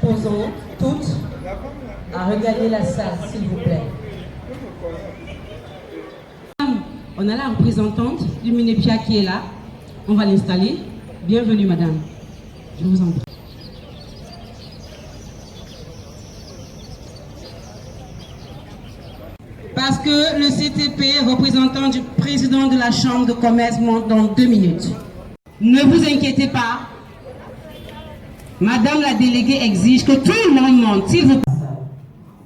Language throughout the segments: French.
disposons toutes à regagner la salle, s'il vous plaît. On a la représentante du Minepia qui est là. On va l'installer. Bienvenue, madame. Je vous en prie. Parce que le CTP, représentant du président de la Chambre de commerce, monte dans 2 minutes. Ne vous inquiétez pas. Madame la déléguée exige que tout le monde monte, s'il vous plaît.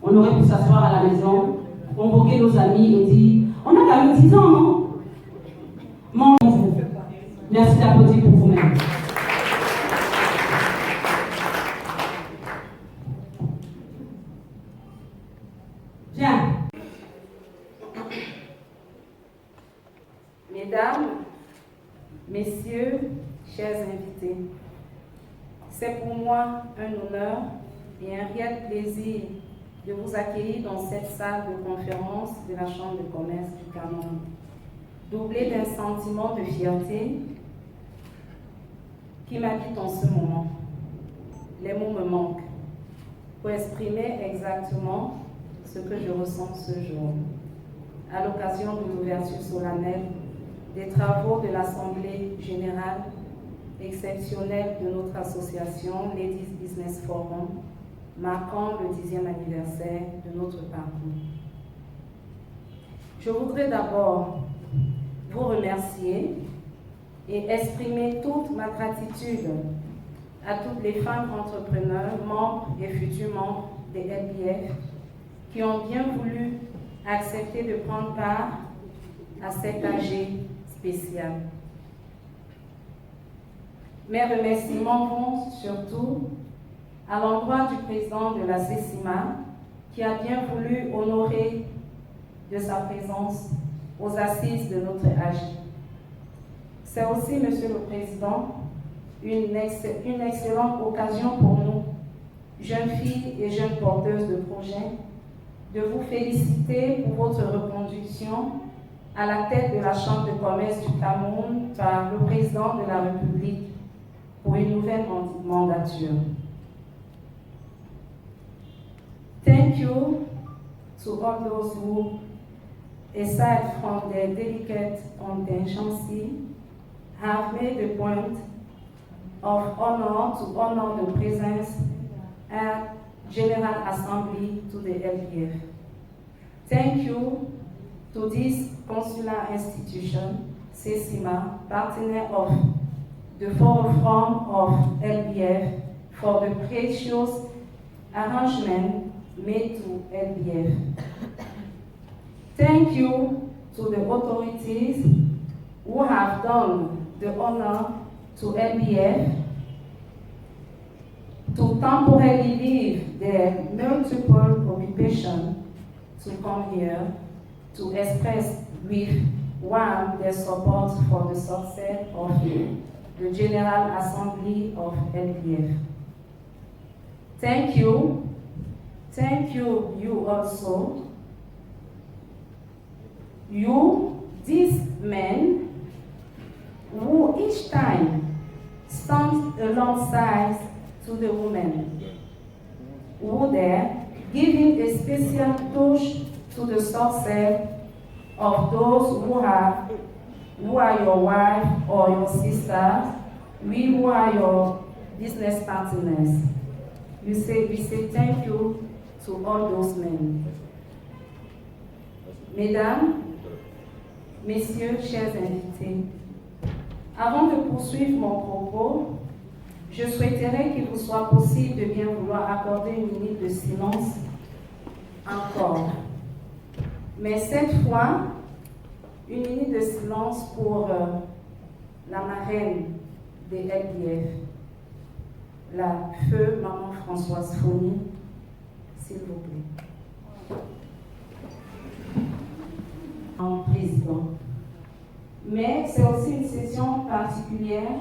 On aurait pu s'asseoir à la maison, convoquer nos amis et dire on a quand même 10 ans, non? Mangez-vous. Merci d'applaudir pour vous-même. Bien. Mesdames, Messieurs, chers invités, c'est pour moi un honneur et un réel plaisir de vous accueillir dans cette salle de conférence de la Chambre de commerce du Cameroun, doublé d'un sentiment de fierté qui m'habite en ce moment. Les mots me manquent pour exprimer exactement ce que je ressens ce jour, à l'occasion de l'ouverture solennelle des travaux de l'Assemblée générale exceptionnelle de notre association Ladies Business Forum, marquant le 10e anniversaire de notre parcours. Je voudrais d'abord vous remercier et exprimer toute ma gratitude à toutes les femmes entrepreneurs, membres et futurs membres des LBF qui ont bien voulu accepter de prendre part à cet AG spécial. Mes remerciements vont surtout à l'endroit du président de la CECIMA qui a bien voulu honorer de sa présence aux assises de notre AG. C'est aussi, Monsieur le Président, une excellente occasion pour nous, jeunes filles et jeunes porteuses de projets, de vous féliciter pour votre reconduction à la tête de la Chambre de commerce du Cameroun par le président de la République pour une nouvelle mandature. Thank you to all those who, aside from their delicate contingency, have made a point of honor to honor the presence at General Assembly to the LBF. Thank you to this consular institution, CECIMA, partner of the Forum of LBF, for the precious arrangement made to LBF. Thank you to the authorities who have done the honor to LBF to temporarily leave their multiple occupations to come here to express with warmth their support for the success of the General Assembly of LBF. Thank you. Thank you, you also. You, these men, who each time stand alongside to the women, who there giving a special push to the success of those who are your wife or your sisters, we who are your business partners. We say thank you to all those men. Mesdames, Messieurs, chers invités, avant de poursuivre mon propos, je souhaiterais qu'il vous soit possible de bien vouloir accorder une minute de silence encore. Mais cette fois, une minute de silence pour la marraine des LBF, la feu Maman Françoise Fournier, s'il vous plaît. En président. Mais c'est aussi une session particulière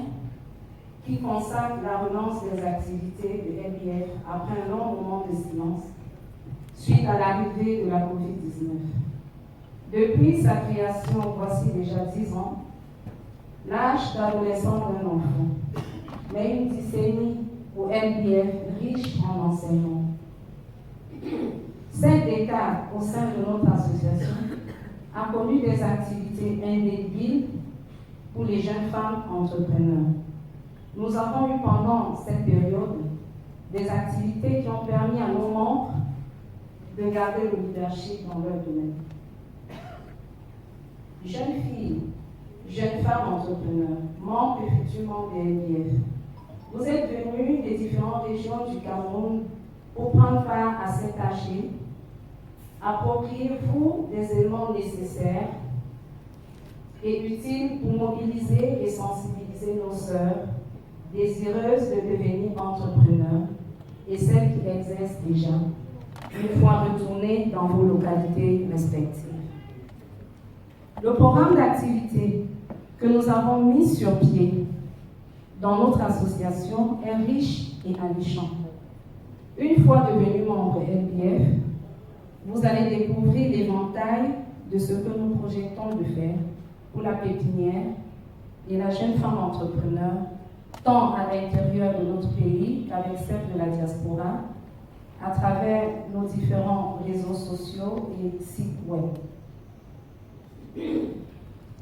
qui consacre la relance des activités de LBF après un long moment de silence suite à l'arrivée de la COVID-19. Depuis sa création, voici déjà 10 ans, l'âge d'adolescence d'un enfant, mais une décennie pour LBF riche en au sein de notre association a connu des activités indélébiles pour les jeunes femmes entrepreneurs. Nous avons eu pendant cette période des activités qui ont permis à nos membres de garder le leadership dans leur domaine. Jeunes filles, jeunes femmes entrepreneurs, membres et futurs membres des NBF, vous êtes venus des différentes régions du Cameroun pour prendre part à cette AG. Appropriez-vous des éléments nécessaires et utiles pour mobiliser et sensibiliser nos sœurs désireuses de devenir entrepreneurs et celles qui exercent déjà, une fois retournées dans vos localités respectives. Le programme d'activité que nous avons mis sur pied dans notre association est riche et alléchant. Une fois devenu membre NBF, vous allez découvrir l'éventail de ce que nous projetons de faire pour la pépinière et la jeune femme entrepreneur, tant à l'intérieur de notre pays qu'avec celle de la diaspora, à travers nos différents réseaux sociaux et sites web.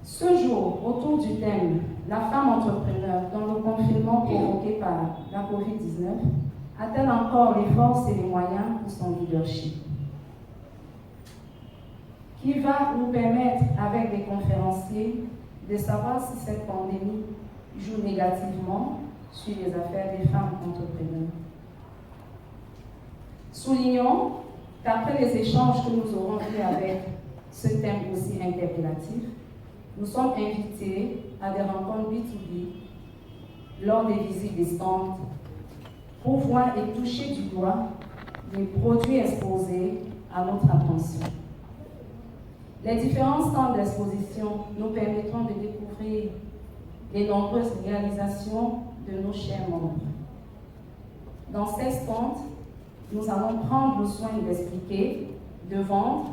Ce jour, autour du thème « La femme entrepreneur dans le confinement provoqué par la COVID-19 », a-t-elle encore les forces et les moyens pour son leadership, qui va nous permettre, avec des conférenciers, de savoir si cette pandémie joue négativement sur les affaires des femmes entrepreneurs. Soulignons qu'après les échanges que nous aurons eus avec ce thème aussi interpellatif, nous sommes invités à des rencontres B2B lors des visites des stands pour voir et toucher du doigt les produits exposés à notre attention. Les différents stands d'exposition nous permettront de découvrir les nombreuses réalisations de nos chers membres. Dans ces stands, nous allons prendre le soin d'expliquer, de vendre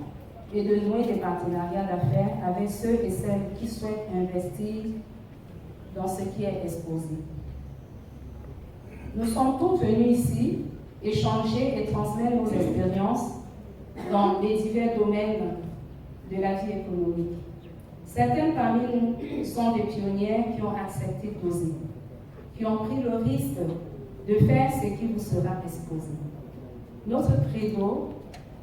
et de nouer des partenariats d'affaires avec ceux et celles qui souhaitent investir dans ce qui est exposé. Nous sommes tous venus ici échanger et transmettre nos expériences dans les divers domaines de la vie économique. Certaines parmi nous sont des pionnières qui ont accepté d'oser, qui ont pris le risque de faire ce qui vous sera exposé. Notre credo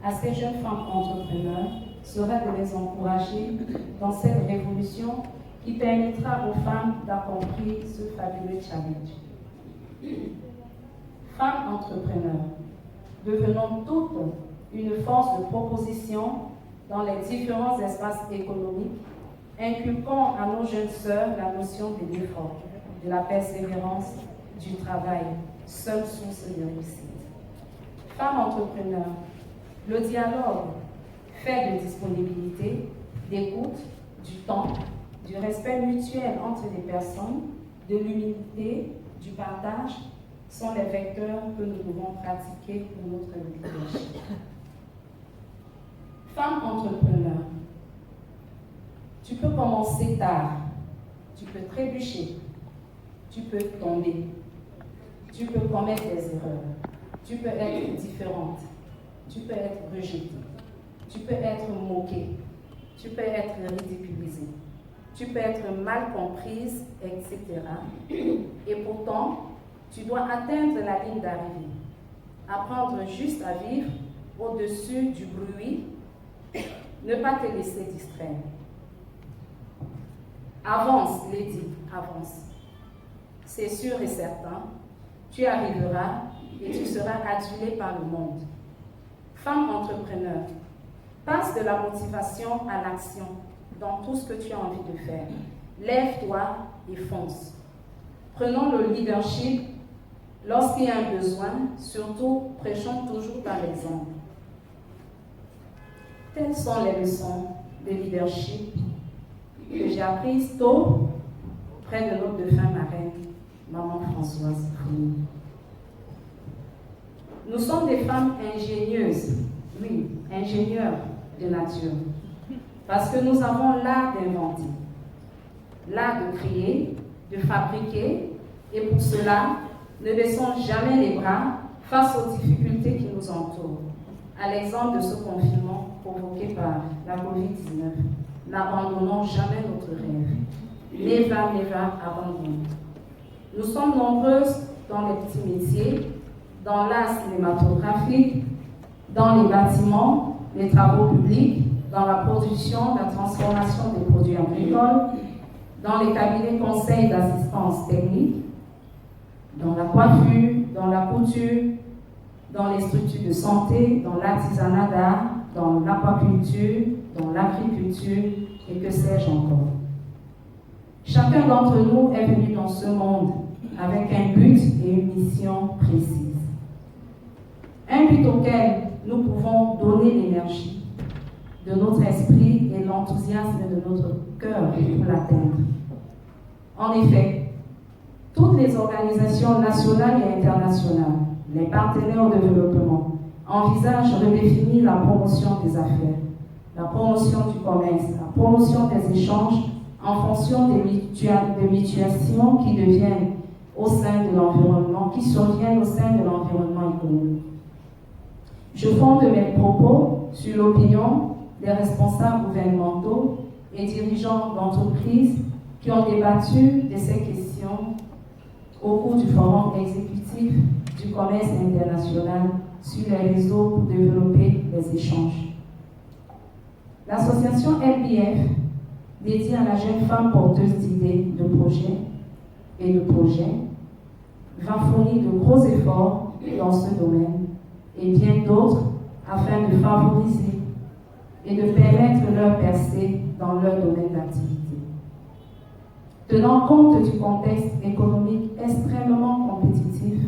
à ces jeunes femmes entrepreneurs sera de les encourager dans cette révolution qui permettra aux femmes d'accomplir ce fabuleux challenge. Femmes entrepreneurs, devenons toutes une force de proposition dans les différents espaces économiques, inculquant à nos jeunes sœurs la notion de l'effort, de la persévérance, du travail, seule source de réussite. Femmes entrepreneurs, le dialogue fait de disponibilité, d'écoute, du temps, du respect mutuel entre les personnes, de l'humilité, du partage, sont les vecteurs que nous devons pratiquer pour notre leadership. Femme entrepreneur, tu peux commencer tard, tu peux trébucher, tu peux tomber, tu peux commettre des erreurs, tu peux être différente, tu peux être rejetée, tu peux être moquée, tu peux être ridiculisée, tu peux être mal comprise, etc. Et pourtant, tu dois atteindre la ligne d'arrivée, apprendre juste à vivre au-dessus du bruit, ne pas te laisser distraire. Avance, Lady, avance. C'est sûr et certain, tu arriveras et tu seras adulée par le monde. Femme entrepreneur, passe de la motivation à l'action dans tout ce que tu as envie de faire. Lève-toi et fonce. Prenons le leadership lorsqu'il y a un besoin, surtout prêchons toujours par l'exemple. Telles sont les leçons de leadership que j'ai apprises tôt près de notre défunte marraine, Maman Françoise Fournier. Nous sommes des femmes ingénieuses, oui, ingénieurs de nature, parce que nous avons l'art d'inventer, l'art de créer, de fabriquer, et pour cela, ne baissons jamais les bras face aux difficultés qui nous entourent. à l'exemple de ce confinement provoqué par la COVID-19. N'abandonnons jamais notre rêve. Never, never abandonner. Nous sommes nombreuses dans les petits métiers, dans l'art cinématographique, dans les bâtiments, les travaux publics, dans la production, la transformation des produits agricoles, dans les cabinets conseils d'assistance technique, dans la coiffure, dans la couture, dans les structures de santé, dans l'artisanat d'art, dans l'aquaculture, dans l'agriculture et que sais-je encore. Chacun d'entre nous est venu dans ce monde avec un but et une mission précise. Un but auquel nous pouvons donner l'énergie de notre esprit et l'enthousiasme de notre cœur pour l'atteindre. En effet, toutes les organisations nationales et internationales, les partenaires au développement, envisagent de redéfinir la promotion des affaires, la promotion du commerce, la promotion des échanges en fonction des mutuations qui deviennent au sein de l'environnement, qui surviennent au sein de l'environnement économique. Je fonde mes propos sur l'opinion des responsables gouvernementaux et dirigeants d'entreprises qui ont débattu de ces questions au cours du forum exécutif du commerce international sur les réseaux pour développer les échanges. L'association LBF, dédiée à la jeune femme porteuse d'idées, de projets et de projets, va fournir de gros efforts dans ce domaine et bien d'autres afin de favoriser et de permettre leur percée dans leur domaine d'activité. Tenant compte du contexte économique extrêmement compétitif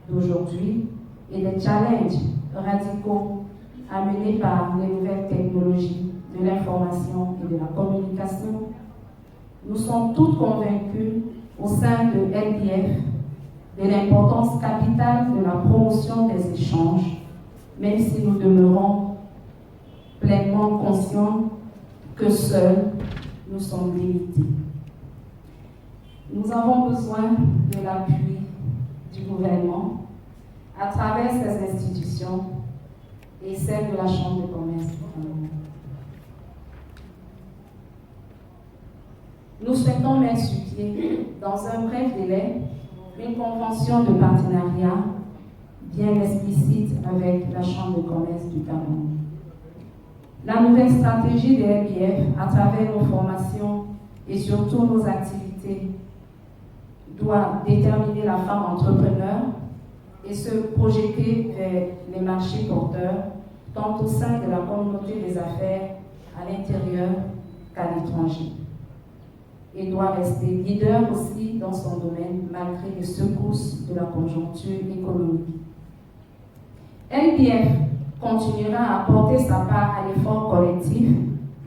d'aujourd'hui et des challenges radicaux amenés par les nouvelles technologies de l'information et de la communication, nous sommes toutes convaincus au sein de LBF de l'importance capitale de la promotion des échanges, même si nous demeurons pleinement conscients que seuls nous sommes limités. Nous avons besoin de l'appui du gouvernement à travers ces institutions et celle de la Chambre de commerce. Nous souhaitons mettre sur pied, dans un bref délai, une convention de partenariat bien explicite avec la Chambre de commerce du Cameroun. La nouvelle stratégie de LBF, à travers nos formations et surtout nos activités, doit déterminer la femme entrepreneur et se projeter vers les marchés porteurs, tant au sein de la communauté des affaires à l'intérieur qu'à l'étranger. Et doit rester leader aussi dans son domaine malgré les secousses de la conjoncture économique. LBF continuera à apporter sa part à l'effort collectif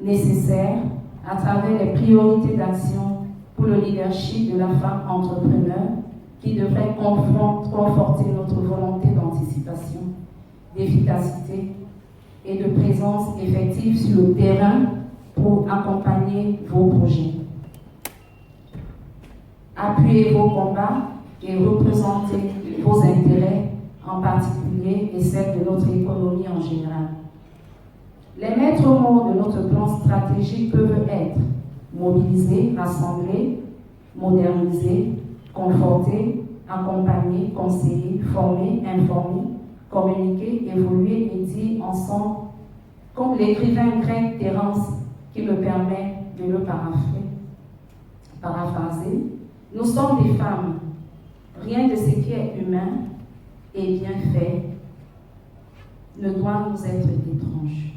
nécessaire à travers les priorités d'action pour le leadership de la femme entrepreneur qui devrait conforter notre volonté d'anticipation, d'efficacité et de présence effective sur le terrain pour accompagner vos projets. Appuyez vos combats et représentez vos intérêts en particulier et celles de notre économie en général. Les maîtres mots de notre plan stratégique peuvent être mobiliser, rassembler, moderniser, conforter, accompagner, conseiller, former, informer, communiquer, évoluer et dire ensemble, comme l'écrivain grec Terence qui me permet de le paraphraser. Nous sommes des femmes. Rien de ce qui est humain et bien fait ne doit nous être étrange.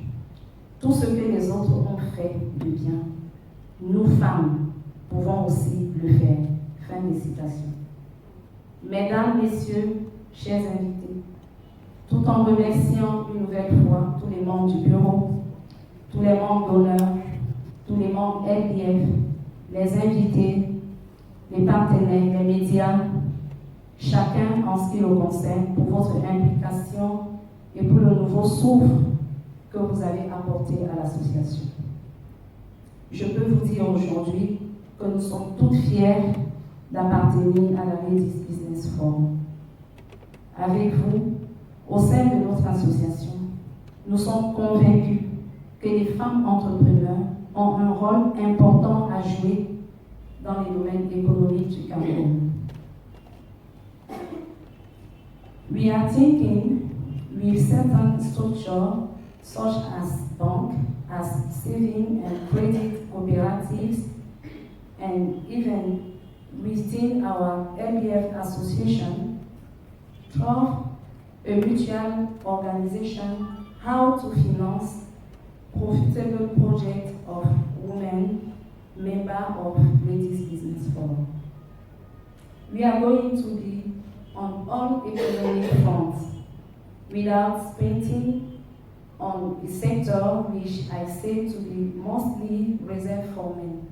Tout ce que les autres ont fait de bien, nous femmes pouvons aussi le faire. Fin de citation. Mesdames, Messieurs, chers invités, tout en remerciant une nouvelle fois tous les membres du bureau, tous les membres d'honneur, tous les membres LBF, les invités, les partenaires, les médias, chacun en ce qui le concerne, pour votre implication et pour le nouveau souffle que vous avez apporté à l'association. Je peux vous dire aujourd'hui que nous sommes toutes fiers d'appartenir à la Ladies Business Forum. Avec vous, au sein de notre association, nous sommes convaincus que les femmes entrepreneurs ont un rôle important à jouer dans les domaines économiques du Cameroun. We are thinking with certain structures such as bank, as saving and credit cooperatives, and even within our LBF association, through a mutual organization, how to finance profitable projects of women, member of Ladies Business Forum. We are going to be on all economic fronts without spending on a sector which I say to be mostly reserved for men.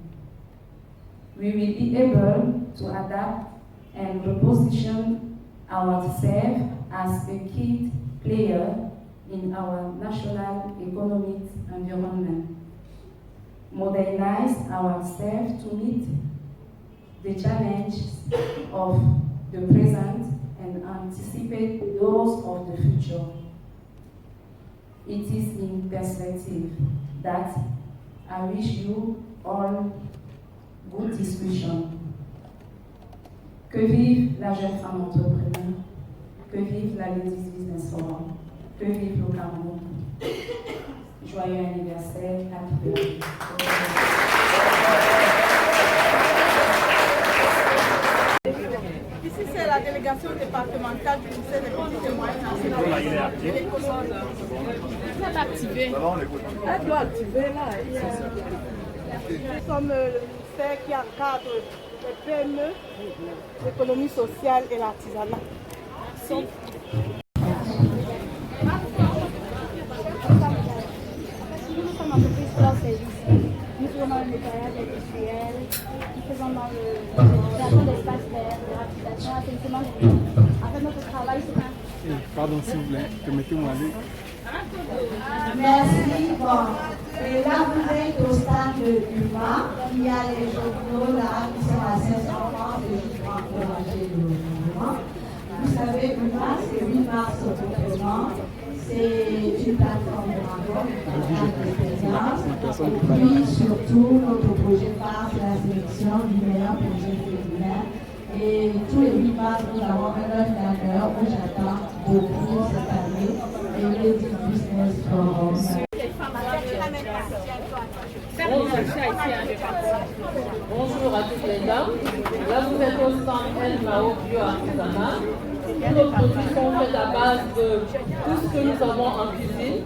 We will be able to adapt and reposition ourselves as a key player in our national economic environment, modernize ourselves to meet the challenges of the present and anticipate those of the future. It is in perspective that I wish you all good discussion. Que vive la jeune femme entrepreneur, que vive la Ladies Business Forum, que vive le Cameroun. Joyeux anniversaire, happy birthday. Ici, c'est la délégation départementale du lycée des petites et moyennes entreprises. Elle est activée. Elle doit activer là. Nous sommes le ministère qui encadre les PME, l'économie sociale et l'artisanat. Nous sommes entreprises pour leur service. Nous faisons dans le nettoyage industriel, nous faisons dans la création d'espaces verts, de l'habitation, l'assainissement des villes. En fait, notre travail, c'est un... Pardon, s'il vous plaît, permettez-moi aller. Merci. Bon. Et là, vous êtes au stade de Humain. Il y a les journaux là qui sont assez enfants et je crois encourager le mouvement. Vous savez, Humain, c'est 8 mars autrement. C'est une plateforme de rencontre, et puis surtout, notre projet phare, c'est la sélection du meilleur projet féminin. Et tous les 8 mars, nous avons un œuvre d'honneur où j'attends beaucoup cette année. Et le Business Forum. Bonjour à toutes les dames. Là, vous êtes au stand El Mao Bio Artisanat. Tous nos produits sont faits à base de tout ce que nous avons en cuisine.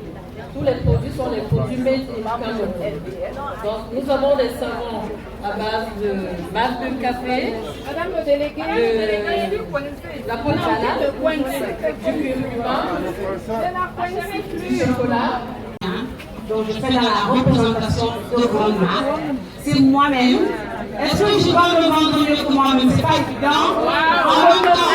Tous les produits sont les produits made in Cameroun. Donc, nous avons des savons à base de base de café, de la poudre d'ananas, du curcuma, du chocolat. Donc je fais dans la représentation de grande marque. C'est moi-même. Est-ce que je dois me vendre mieux que moi-même? C'est pas évident. En même temps,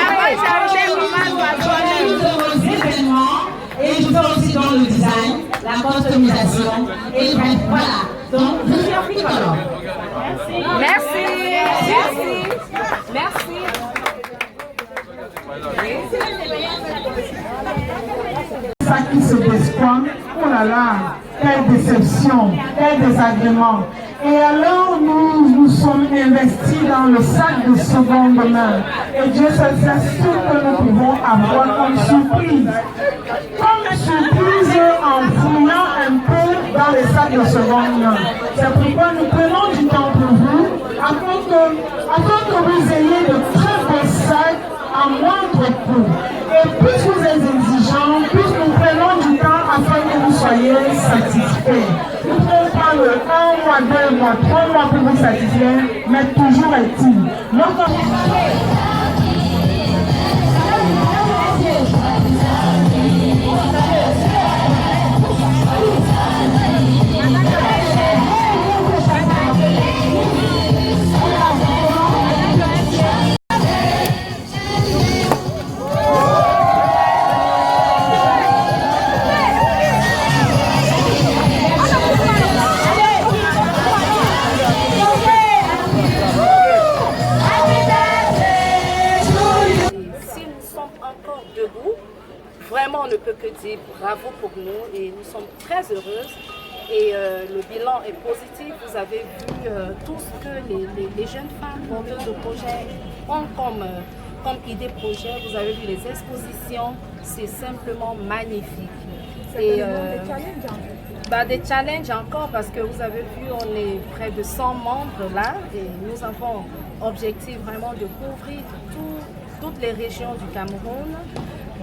j'organise vos événements et je fais aussi dans le design, la customisation et bref, voilà. Donc je suis africaine. Merci. Ça qui se despoint, oh là là, quelle déception, quel désagrément. Et alors nous sommes investis dans le sac de seconde main. Et Dieu seul sait ce que nous pouvons avoir comme surprise. Comme surprise en fouillant un peu dans les sacs de seconde main. C'est pourquoi nous prenons du temps pour vous, afin que vous ayez de très beaux sacs à moindre coût. Et plus vous êtes exigeants, plus nous prenons du temps afin que vous soyez satisfaits. Nous ne pouvons prendre 1 mois, 2 mois, 3 mois pour vous satisfaire, mais toujours est-il. peut que dire bravo pour nous et nous sommes très heureuses. Et le bilan est positif. Vous avez vu tout ce que les jeunes femmes porteuses de projets ont comme idée projet. Vous avez vu les expositions, c'est simplement magnifique. Et des challenges encore parce que vous avez vu, on est près de 100 membres là et nous avons objectif vraiment de couvrir toutes les régions du Cameroun,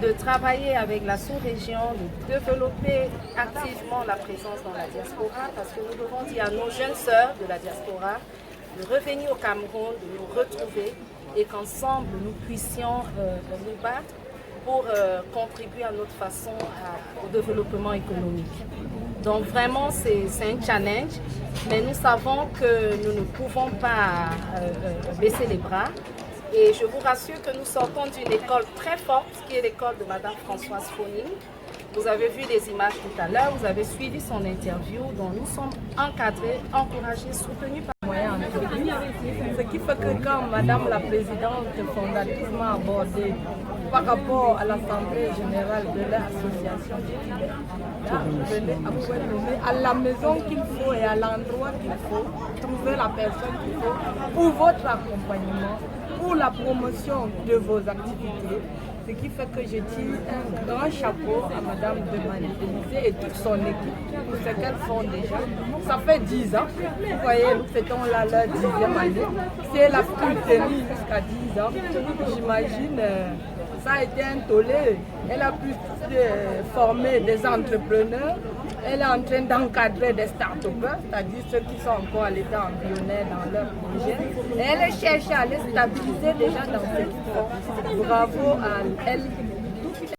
de travailler avec la sous-région, de développer activement la présence dans la diaspora parce que nous devons dire à nos jeunes sœurs de la diaspora de revenir au Cameroun, de nous retrouver et qu'ensemble nous puissions nous battre pour contribuer à notre façon au développement économique. Donc vraiment c'est un challenge, mais nous savons que nous ne pouvons pas baisser les bras. Et je vous rassure que nous sortons d'une école très forte, qui est l'école de Madame Françoise Foning. Vous avez vu des images tout à l'heure, vous avez suivi son interview, dont nous sommes encadrés, encouragés, soutenus par moyens introduits. Ce qui fait que quand Madame la Présidente fondatrice m'a abordé par rapport à l'Assemblée Générale de l'association venez à la maison qu'il faut et à l'endroit qu'il faut, trouver la personne qu'il faut pour votre accompagnement, pour la promotion de vos activités. Ce qui fait que je tire un grand chapeau à Madame de Marie-Élysée et toute son équipe pour ce qu'elles font déjà. Ça fait 10 ans, vous voyez, nous fêtons là leur 10e année. Si elle a pu tenir jusqu'à 10 ans, j'imagine, ça a été un tollé. Elle a pu former des entrepreneurs. Elle est en train d'encadrer des start-upers, c'est-à-dire ceux qui sont encore à l'état embryonnaire dans leur projet. Et elle cherche à les stabiliser déjà dans ce qu'ils font. Bravo à elle